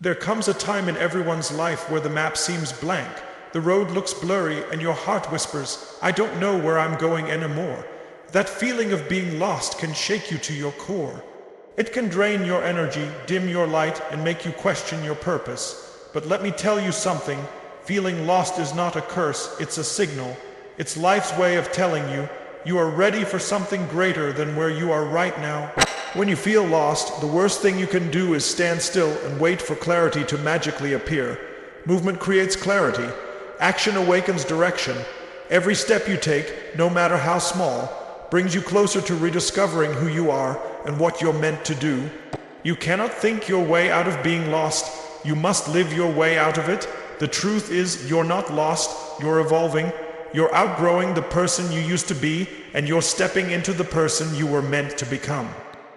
There comes a time in everyone's life where the map seems blank, the road looks blurry, and your heart whispers, "I don't know where I'm going anymore." That feeling of being lost can shake you to your core. It can drain your energy, dim your light, and make you question your purpose. But let me tell you something, feeling lost is not a curse, it's a signal. It's life's way of telling you, you are ready for something greater than where you are right now. When you feel lost, the worst thing you can do is stand still and wait for clarity to magically appear. Movement creates clarity. Action awakens direction. Every step you take, no matter how small, brings you closer to rediscovering who you are and what you're meant to do. You cannot think your way out of being lost. You must live your way out of it. The truth is, you're not lost, you're evolving. You're outgrowing the person you used to be, and you're stepping into the person you were meant to become.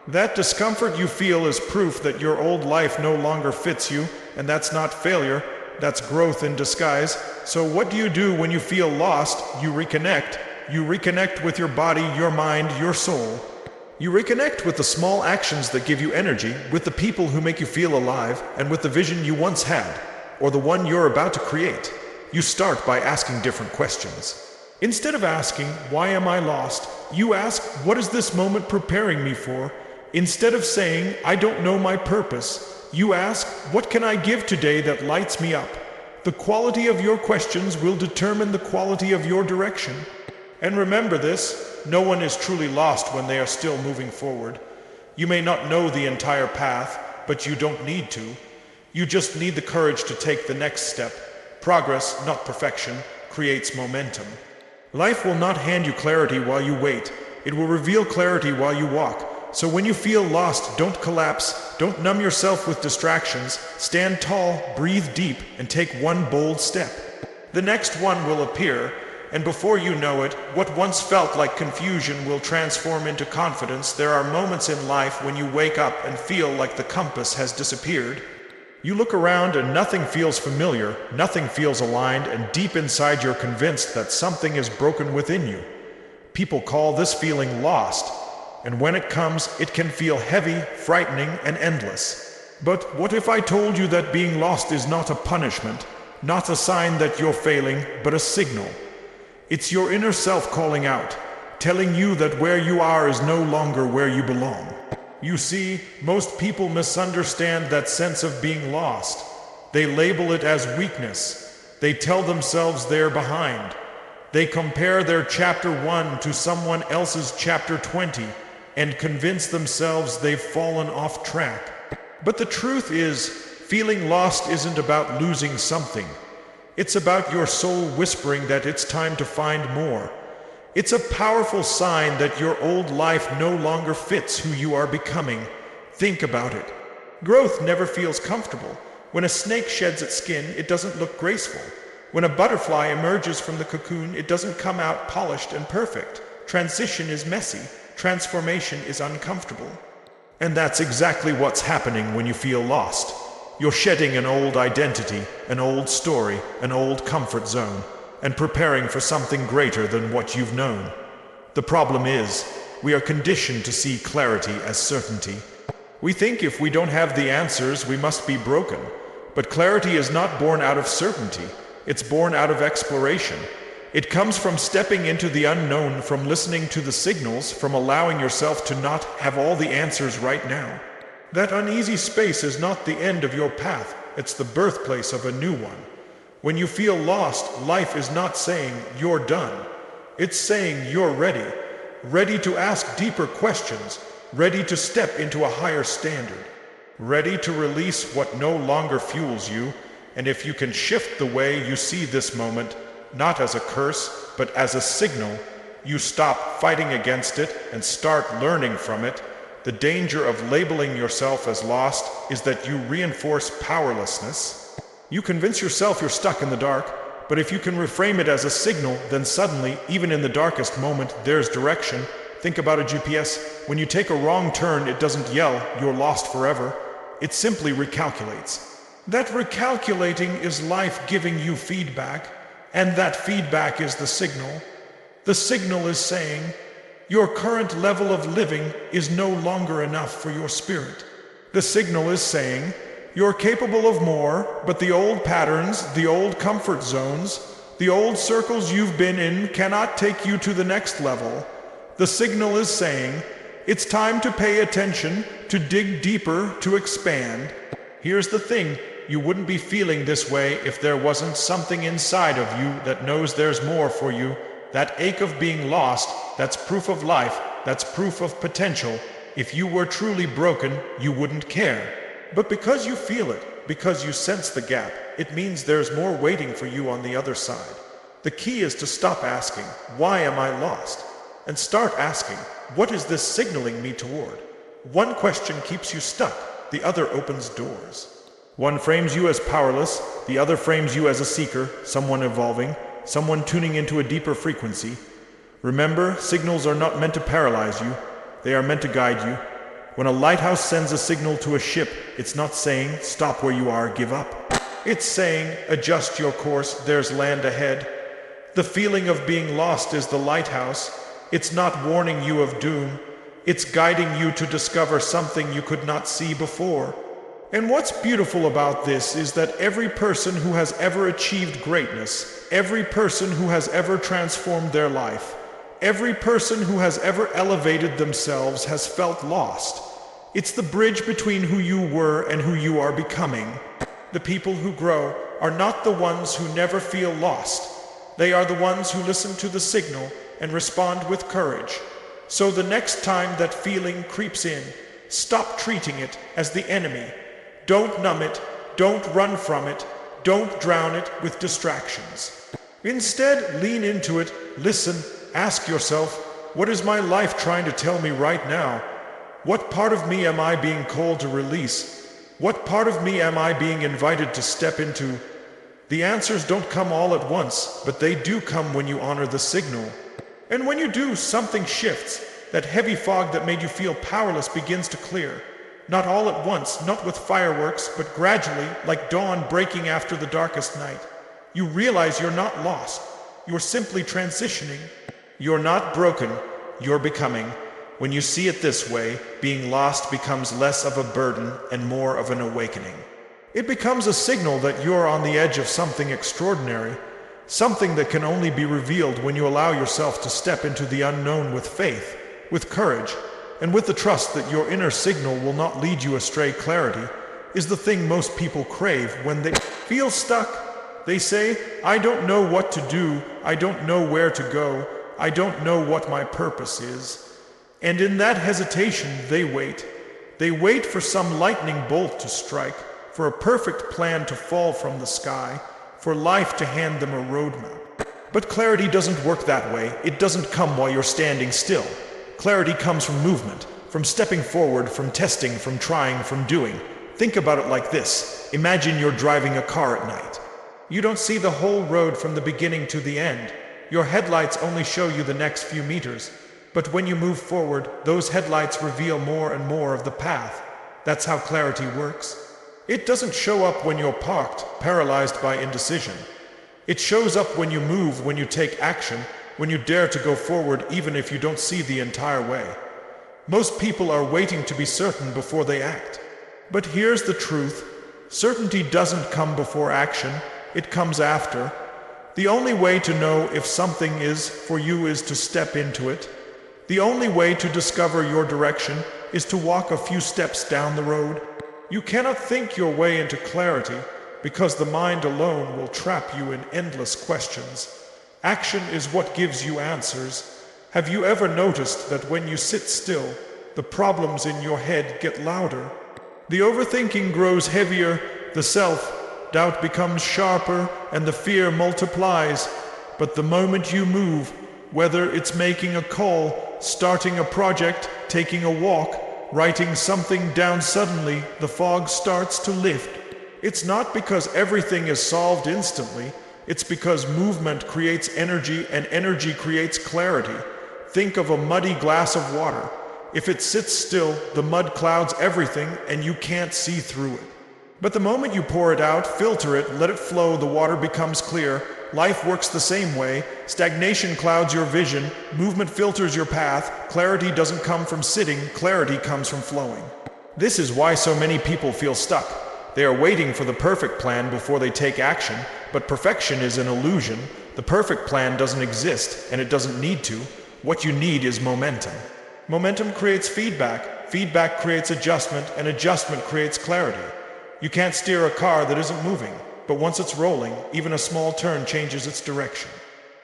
That discomfort you feel is proof that your old life no longer fits you, and that's not failure, that's growth in disguise. So what do you do when you feel lost? You reconnect. You reconnect with your body, your mind, your soul. You reconnect with the small actions that give you energy, with the people who make you feel alive, and with the vision you once had, or the one you're about to create. You start by asking different questions. Instead of asking, "Why am I lost?" you ask, "What is this moment preparing me for?" Instead of saying, "I don't know my purpose," you ask, "What can I give today that lights me up?" The quality of your questions will determine the quality of your direction. And remember this, no one is truly lost when they are still moving forward. You may not know the entire path, but you don't need to. You just need the courage to take the next step. Progress, not perfection, creates momentum. Life will not hand you clarity while you wait. It will reveal clarity while you walk. So when you feel lost, don't collapse. Don't numb yourself with distractions. Stand tall, breathe deep, and take one bold step. The next one will appear, and before you know it, what once felt like confusion will transform into confidence. There are moments in life when you wake up and feel like the compass has disappeared. You look around and nothing feels familiar, nothing feels aligned, and deep inside you're convinced that something is broken within you. People call this feeling lost, and when it comes, it can feel heavy, frightening, and endless. But what if I told you that being lost is not a punishment, not a sign that you're failing, but a signal? It's your inner self calling out, telling you that where you are is no longer where you belong. You see, most people misunderstand that sense of being lost. They label it as weakness. They tell themselves they're behind. They compare their chapter 1 to someone else's chapter 20 and convince themselves they've fallen off track. But the truth is, feeling lost isn't about losing something. It's about your soul whispering that it's time to find more. It's a powerful sign that your old life no longer fits who you are becoming. Think about it. Growth never feels comfortable. When a snake sheds its skin, it doesn't look graceful. When a butterfly emerges from the cocoon, it doesn't come out polished and perfect. Transition is messy. Transformation is uncomfortable. And that's exactly what's happening when you feel lost. You're shedding an old identity, an old story, an old comfort zone, and preparing for something greater than what you've known. The problem is, we are conditioned to see clarity as certainty. We think if we don't have the answers, we must be broken. But clarity is not born out of certainty. It's born out of exploration. It comes from stepping into the unknown, from listening to the signals, from allowing yourself to not have all the answers right now. That uneasy space is not the end of your path, it's the birthplace of a new one. When you feel lost, life is not saying you're done. It's saying you're ready. Ready to ask deeper questions, ready to step into a higher standard, ready to release what no longer fuels you. And if you can shift the way you see this moment, not as a curse, but as a signal, you stop fighting against it and start learning from it. The danger of labeling yourself as lost is that you reinforce powerlessness. You convince yourself you're stuck in the dark, but if you can reframe it as a signal, then suddenly, even in the darkest moment, there's direction. Think about a GPS. When you take a wrong turn, it doesn't yell, "You're lost forever." It simply recalculates. That recalculating is life giving you feedback, and that feedback is the signal. The signal is saying, your current level of living is no longer enough for your spirit. The signal is saying, You're capable of more, but the old patterns, the old comfort zones, the old circles you've been in cannot take you to the next level. The signal is saying, it's time to pay attention, to dig deeper, to expand. Here's the thing, you wouldn't be feeling this way if there wasn't something inside of you that knows there's more for you. That ache of being lost, that's proof of life, that's proof of potential. If you were truly broken, you wouldn't care. But because you feel it, because you sense the gap, it means there's more waiting for you on the other side. The key is to stop asking, why am I lost? And start asking, what is this signaling me toward? One question keeps you stuck, the other opens doors. One frames you as powerless, the other frames you as a seeker, someone evolving, someone tuning into a deeper frequency. Remember, signals are not meant to paralyze you, they are meant to guide you. When a lighthouse sends a signal to a ship, it's not saying, stop where you are, give up. It's saying, adjust your course, there's land ahead. The feeling of being lost is the lighthouse. It's not warning you of doom. It's guiding you to discover something you could not see before. And what's beautiful about this is that every person who has ever achieved greatness, every person who has ever transformed their life, every person who has ever elevated themselves has felt lost. It's the bridge between who you were and who you are becoming. The people who grow are not the ones who never feel lost. They are the ones who listen to the signal and respond with courage. So the next time that feeling creeps in, stop treating it as the enemy. Don't numb it, don't run from it, don't drown it with distractions. Instead, lean into it, listen, ask yourself, what is my life trying to tell me right now? What part of me am I being called to release? What part of me am I being invited to step into? The answers don't come all at once, but they do come when you honor the signal. And when you do, something shifts. That heavy fog that made you feel powerless begins to clear. Not all at once, not with fireworks, but gradually, like dawn breaking after the darkest night. You realize you're not lost. You're simply transitioning. You're not broken, you're becoming. When you see it this way, being lost becomes less of a burden and more of an awakening. It becomes a signal that you're on the edge of something extraordinary, something that can only be revealed when you allow yourself to step into the unknown with faith, with courage, and with the trust that your inner signal will not lead you astray. Clarity is the thing most people crave when they feel stuck. They say, I don't know what to do, I don't know where to go, I don't know what my purpose is. And in that hesitation, they wait. They wait for some lightning bolt to strike, for a perfect plan to fall from the sky, for life to hand them a roadmap. But clarity doesn't work that way. It doesn't come while you're standing still. Clarity comes from movement, from stepping forward, from testing, from trying, from doing. Think about it like this. Imagine you're driving a car at night. You don't see the whole road from the beginning to the end. Your headlights only show you the next few meters. But when you move forward, those headlights reveal more and more of the path. That's how clarity works. It doesn't show up when you're parked, paralyzed by indecision. It shows up when you move, when you take action, when you dare to go forward even if you don't see the entire way. Most people are waiting to be certain before they act. But here's the truth. Certainty doesn't come before action, it comes after. The only way to know if something is for you is to step into it. The only way to discover your direction is to walk a few steps down the road. You cannot think your way into clarity because the mind alone will trap you in endless questions. Action is what gives you answers. Have you ever noticed that when you sit still, the problems in your head get louder? The overthinking grows heavier, the self-doubt becomes sharper, and the fear multiplies. But the moment you move, whether it's making a call, starting a project, taking a walk, writing something down, suddenly the fog starts to lift. It's not because everything is solved instantly. It's because movement creates energy and energy creates clarity. Think of a muddy glass of water. If it sits still, the mud clouds everything and you can't see through it. But the moment you pour it out, filter it, let it flow, the water becomes clear. Life works the same way. Stagnation clouds your vision. Movement filters your path. Clarity doesn't come from sitting. Clarity comes from flowing. This is why so many people feel stuck. They are waiting for the perfect plan before they take action, but perfection is an illusion. The perfect plan doesn't exist, and it doesn't need to. What you need is momentum. Momentum creates feedback. Feedback creates adjustment, and adjustment creates clarity. You can't steer a car that isn't moving, but once it's rolling, even a small turn changes its direction.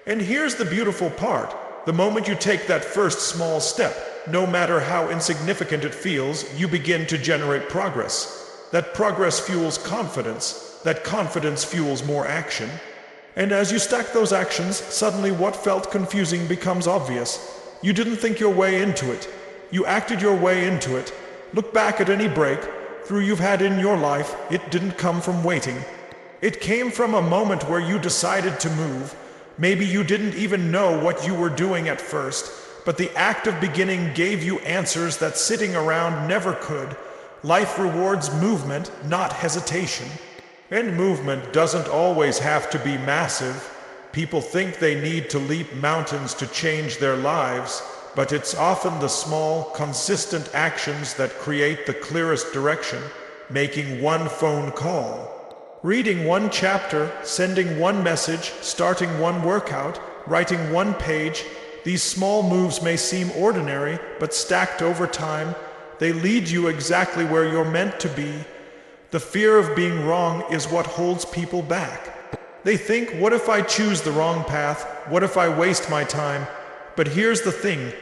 And here's the beautiful part. The moment you take that first small step, no matter how insignificant it feels, you begin to generate progress. That progress fuels confidence. That confidence fuels more action. And as you stack those actions, suddenly what felt confusing becomes obvious. You didn't think your way into it. You acted your way into it. Look back at any breakthrough you've had in your life. It didn't come from waiting. It came from a moment where you decided to move. Maybe you didn't even know what you were doing at first, but the act of beginning gave you answers that sitting around never could. Life rewards movement, not hesitation. And movement doesn't always have to be massive. People think they need to leap mountains to change their lives, but it's often the small, consistent actions that create the clearest direction. Making one phone call, reading one chapter, sending one message, starting one workout, writing one page. These small moves may seem ordinary, but stacked over time, they lead you exactly where you're meant to be. The fear of being wrong is what holds people back. They think, what if I choose the wrong path? What if I waste my time? But here's the thing.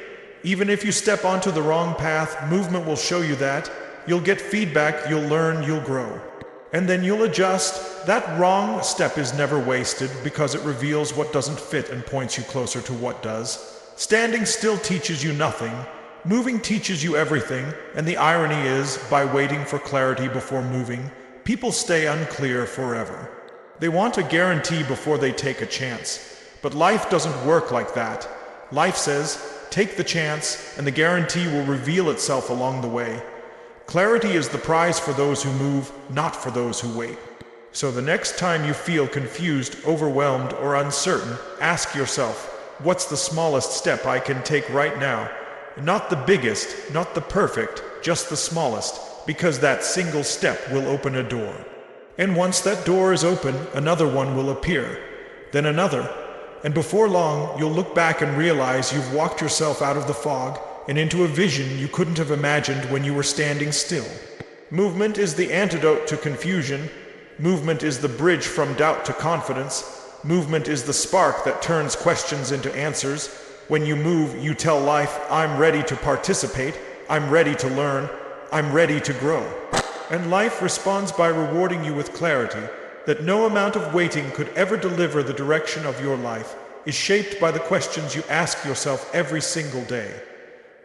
Even if you step onto the wrong path, movement will show you that. You'll get feedback, you'll learn, you'll grow. And then you'll adjust. That wrong step is never wasted because it reveals what doesn't fit and points you closer to what does. Standing still teaches you nothing. Moving teaches you everything. And the irony is, by waiting for clarity before moving, people stay unclear forever. They want a guarantee before they take a chance. But life doesn't work like that. Life says, take the chance, and the guarantee will reveal itself along the way. Clarity is the prize for those who move, not for those who wait. So the next time you feel confused, overwhelmed, or uncertain, ask yourself, what's the smallest step I can take right now? Not the biggest, not the perfect, just the smallest, because that single step will open a door. And once that door is open, another one will appear, then another. And before long, you'll look back and realize you've walked yourself out of the fog and into a vision you couldn't have imagined when you were standing still. Movement is the antidote to confusion. Movement is the bridge from doubt to confidence. Movement is the spark that turns questions into answers. When you move, you tell life, I'm ready to participate, I'm ready to learn, I'm ready to grow. And life responds by rewarding you with clarity that no amount of waiting could ever deliver. The direction of your life is shaped by the questions you ask yourself every single day.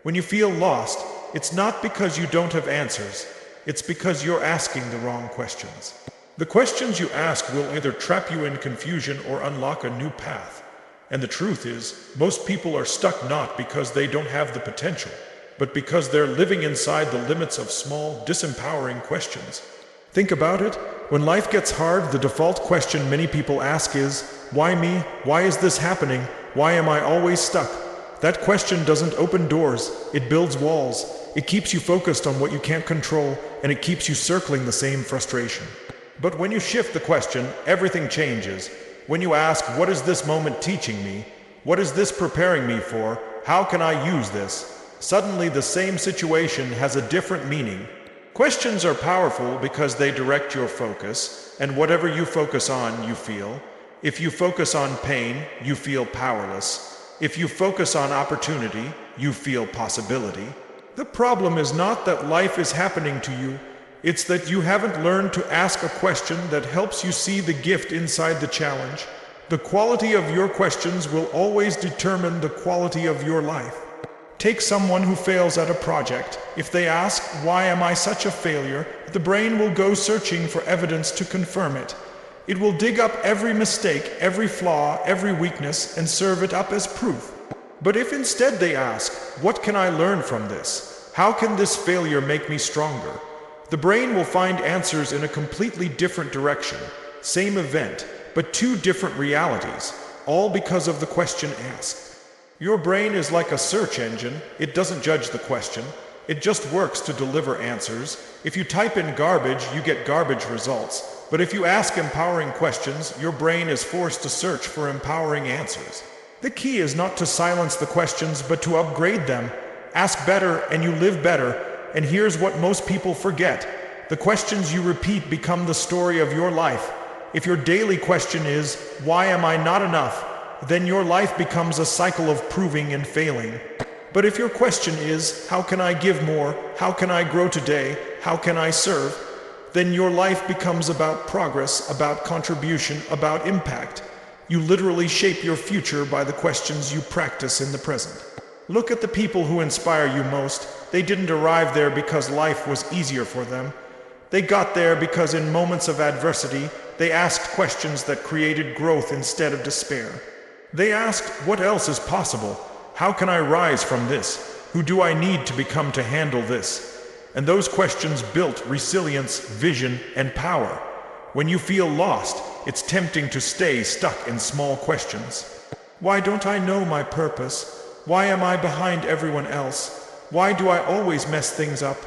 When you feel lost, it's not because you don't have answers, it's because you're asking the wrong questions. The questions you ask will either trap you in confusion or unlock a new path. And the truth is, most people are stuck not because they don't have the potential, but because they're living inside the limits of small, disempowering questions. Think about it. When life gets hard, the default question many people ask is, why me? Why is this happening? Why am I always stuck? That question doesn't open doors, it builds walls. It keeps you focused on what you can't control, and it keeps you circling the same frustration. But when you shift the question, everything changes. When you ask, what is this moment teaching me? What is this preparing me for? How can I use this? Suddenly the same situation has a different meaning. Questions are powerful because they direct your focus, and whatever you focus on, you feel. If you focus on pain, you feel powerless. If you focus on opportunity, you feel possibility. The problem is not that life is happening to you, it's that you haven't learned to ask a question that helps you see the gift inside the challenge. The quality of your questions will always determine the quality of your life. Take someone who fails at a project. If they ask, why am I such a failure? The brain will go searching for evidence to confirm it. It will dig up every mistake, every flaw, every weakness, and serve it up as proof. But if instead they ask, what can I learn from this? How can this failure make me stronger? The brain will find answers in a completely different direction. Same event, but two different realities, all because of the question asked. Your brain is like a search engine. It doesn't judge the question. It just works to deliver answers. If you type in garbage, you get garbage results. But if you ask empowering questions, your brain is forced to search for empowering answers. The key is not to silence the questions, but to upgrade them. Ask better and you live better. And here's what most people forget. The questions you repeat become the story of your life. If your daily question is, why am I not enough? Then your life becomes a cycle of proving and failing. But if your question is, how can I give more? How can I grow today? How can I serve? Then your life becomes about progress, about contribution, about impact. You literally shape your future by the questions you practice in the present. Look at the people who inspire you most. They didn't arrive there because life was easier for them. They got there because in moments of adversity, they asked questions that created growth instead of despair. They asked, what else is possible? How can I rise from this? Who do I need to become to handle this? And those questions built resilience, vision, and power. When you feel lost, it's tempting to stay stuck in small questions. Why don't I know my purpose? Why am I behind everyone else? Why do I always mess things up?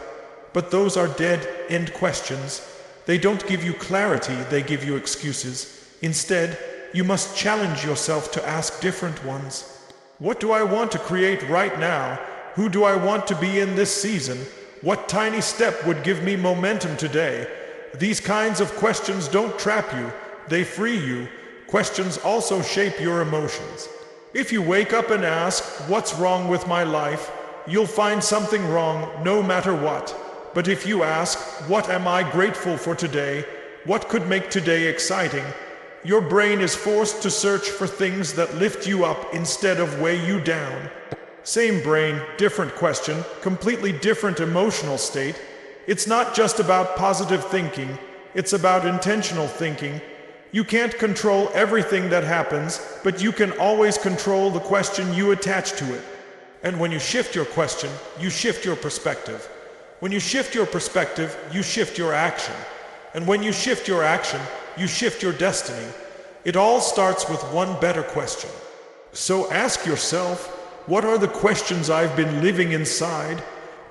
But those are dead-end questions. They don't give you clarity, they give you excuses. Instead, you must challenge yourself to ask different ones. What do I want to create right now? Who do I want to be in this season? What tiny step would give me momentum today? These kinds of questions don't trap you, they free you. Questions also shape your emotions. If you wake up and ask, what's wrong with my life? You'll find something wrong no matter what. But if you ask, what am I grateful for today? What could make today exciting? Your brain is forced to search for things that lift you up instead of weigh you down. Same brain, different question, completely different emotional state. It's not just about positive thinking, it's about intentional thinking. You can't control everything that happens, but you can always control the question you attach to it. And when you shift your question, you shift your perspective. When you shift your perspective, you shift your action. And when you shift your action, you shift your destiny. It all starts with one better question. So ask yourself, what are the questions I've been living inside?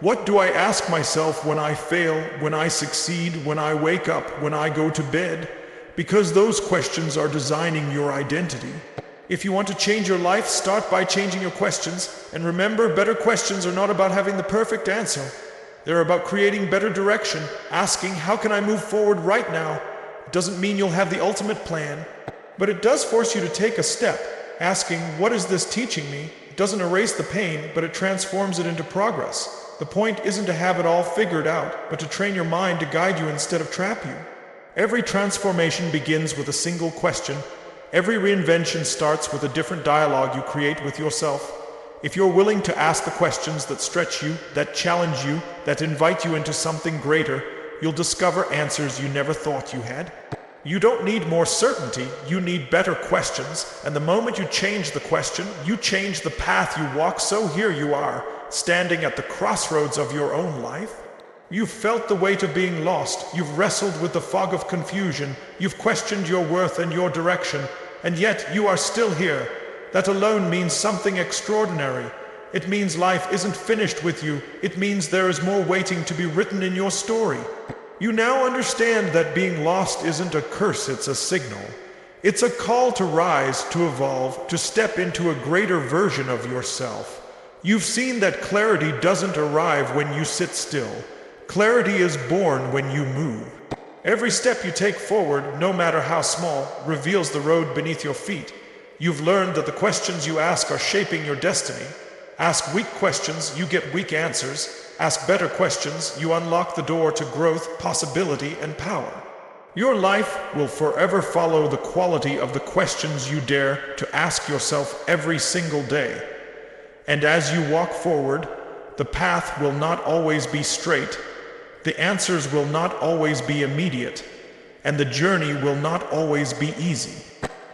What do I ask myself when I fail, when I succeed, when I wake up, when I go to bed? Because those questions are designing your identity. If you want to change your life, start by changing your questions. And remember, better questions are not about having the perfect answer. They're about creating better direction, asking, how can I move forward right now? It doesn't mean you'll have the ultimate plan, but it does force you to take a step, asking, what is this teaching me? It doesn't erase the pain, but it transforms it into progress. The point isn't to have it all figured out, but to train your mind to guide you instead of trap you. Every transformation begins with a single question. Every reinvention starts with a different dialogue you create with yourself. If you're willing to ask the questions that stretch you, that challenge you, that invite you into something greater, you'll discover answers you never thought you had. You don't need more certainty, you need better questions, and the moment you change the question, you change the path you walk. So here you are, standing at the crossroads of your own life. You've felt the weight of being lost, you've wrestled with the fog of confusion, you've questioned your worth and your direction, and yet you are still here. That alone means something extraordinary. It means life isn't finished with you. It means there is more waiting to be written in your story. You now understand that being lost isn't a curse, it's a signal. It's a call to rise, to evolve, to step into a greater version of yourself. You've seen that clarity doesn't arrive when you sit still. Clarity is born when you move. Every step you take forward, no matter how small, reveals the road beneath your feet. You've learned that the questions you ask are shaping your destiny. Ask weak questions, you get weak answers. Ask better questions, you unlock the door to growth, possibility, and power. Your life will forever follow the quality of the questions you dare to ask yourself every single day. And as you walk forward, the path will not always be straight, the answers will not always be immediate, and the journey will not always be easy.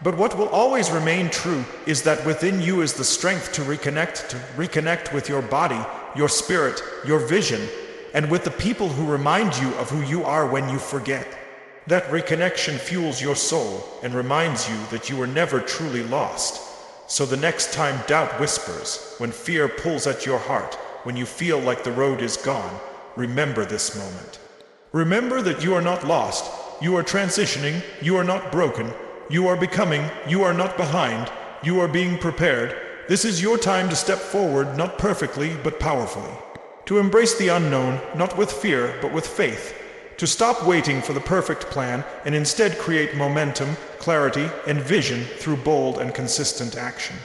But what will always remain true is that within you is the strength to reconnect with your body, your spirit, your vision, and with the people who remind you of who you are when you forget. That reconnection fuels your soul and reminds you that you were never truly lost. So the next time doubt whispers, when fear pulls at your heart, when you feel like the road is gone, remember this moment. Remember that you are not lost, you are transitioning, you are not broken, you are becoming, you are not behind, you are being prepared. This is your time to step forward, not perfectly, but powerfully. To embrace the unknown, not with fear, but with faith. To stop waiting for the perfect plan and instead create momentum, clarity, and vision through bold and consistent action.